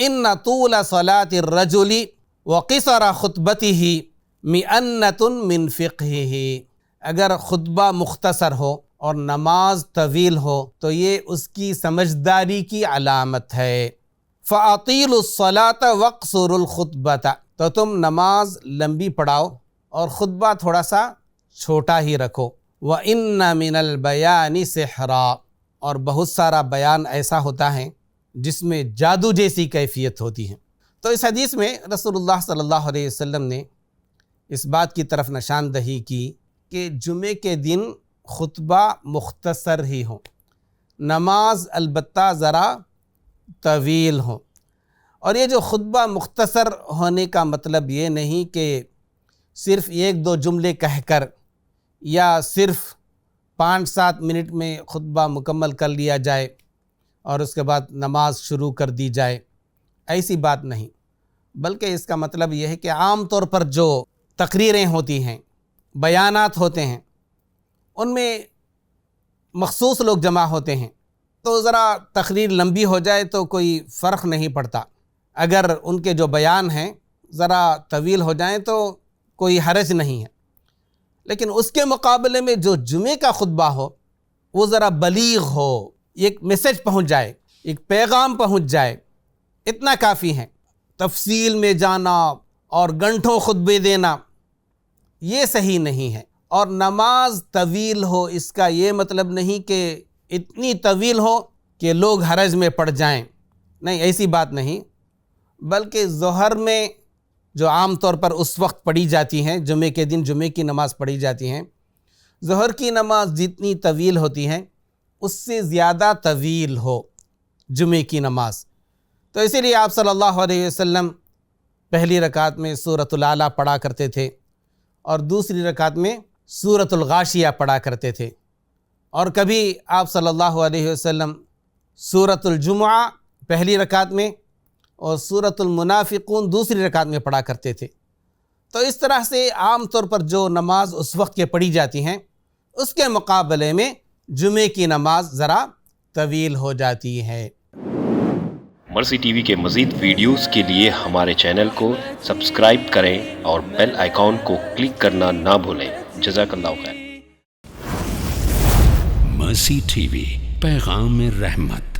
ان طول صلاۃ الرجل وقصر خطبته مئنۃ من فقہہ، اگر خطبہ مختصر ہو اور نماز طویل ہو تو یہ اس کی سمجھداری کی علامت ہے۔ فَأَطِيلُوا الصَّلَاةَ وَاقْصُرُوا الْخُطْبَةَ، تو تم نماز لمبی پڑھاؤ اور خطبہ تھوڑا سا چھوٹا ہی رکھو۔ وَإِنَّ مِنَ الْبَيَانِ سِحْرًا، اور بہت سارا بیان ایسا ہوتا ہے جس میں جادو جیسی کیفیت ہوتی ہے۔ تو اس حدیث میں رسول اللہ صلی اللہ علیہ وسلم نے اس بات کی طرف نشاندہی کی کہ جمعے کے دن خطبہ مختصر ہی ہو، نماز البتہ ذرا طویل ہو۔ اور یہ جو خطبہ مختصر ہونے کا مطلب یہ نہیں کہ صرف ایک دو جملے کہہ کر یا صرف 5-7 منٹ میں خطبہ مکمل کر لیا جائے اور اس کے بعد نماز شروع کر دی جائے، ایسی بات نہیں، بلکہ اس کا مطلب یہ ہے کہ عام طور پر جو تقریریں ہوتی ہیں، بیانات ہوتے ہیں، ان میں مخصوص لوگ جمع ہوتے ہیں، تو ذرا تقریر لمبی ہو جائے تو کوئی فرق نہیں پڑتا۔ اگر ان کے جو بیان ہیں ذرا طویل ہو جائیں تو کوئی حرج نہیں ہے، لیکن اس کے مقابلے میں جو جمعے کا خطبہ ہو وہ ذرا بلیغ ہو، ایک میسج پہنچ جائے، ایک پیغام پہنچ جائے، اتنا کافی ہے۔ تفصیل میں جانا اور گھنٹوں خطبے دینا یہ صحیح نہیں ہے۔ اور نماز طویل ہو اس کا یہ مطلب نہیں کہ اتنی طویل ہو کہ لوگ حرج میں پڑ جائیں، نہیں، ایسی بات نہیں، بلکہ ظہر میں جو عام طور پر اس وقت پڑھی جاتی ہیں، جمعے کے دن جمعے کی نماز پڑھی جاتی ہیں، ظہر کی نماز جتنی طویل ہوتی ہے اس سے زیادہ طویل ہو جمعے کی نماز۔ تو اسی لیے آپ صلی اللہ علیہ وسلم پہلی رکعت میں سورۃ الاعلیٰ پڑھا کرتے تھے اور دوسری رکعت میں سورۃ الغاشیہ پڑھا کرتے تھے، اور کبھی آپ صلی اللہ علیہ وسلم سورۃ الجمعہ پہلی رکعت میں اور سورۃ المنافقون دوسری رکعت میں پڑھا کرتے تھے۔ تو اس طرح سے عام طور پر جو نماز اس وقت کے پڑھی جاتی ہیں اس کے مقابلے میں جمعے کی نماز ذرا طویل ہو جاتی ہے۔ مرسی ٹی وی کے مزید ویڈیوز کے لیے ہمارے چینل کو سبسکرائب کریں اور بیل آئیکن کو کلک کرنا نہ بھولیں۔ جزاک اللہ خیر۔ مرسی ٹی وی، پیغام رحمت۔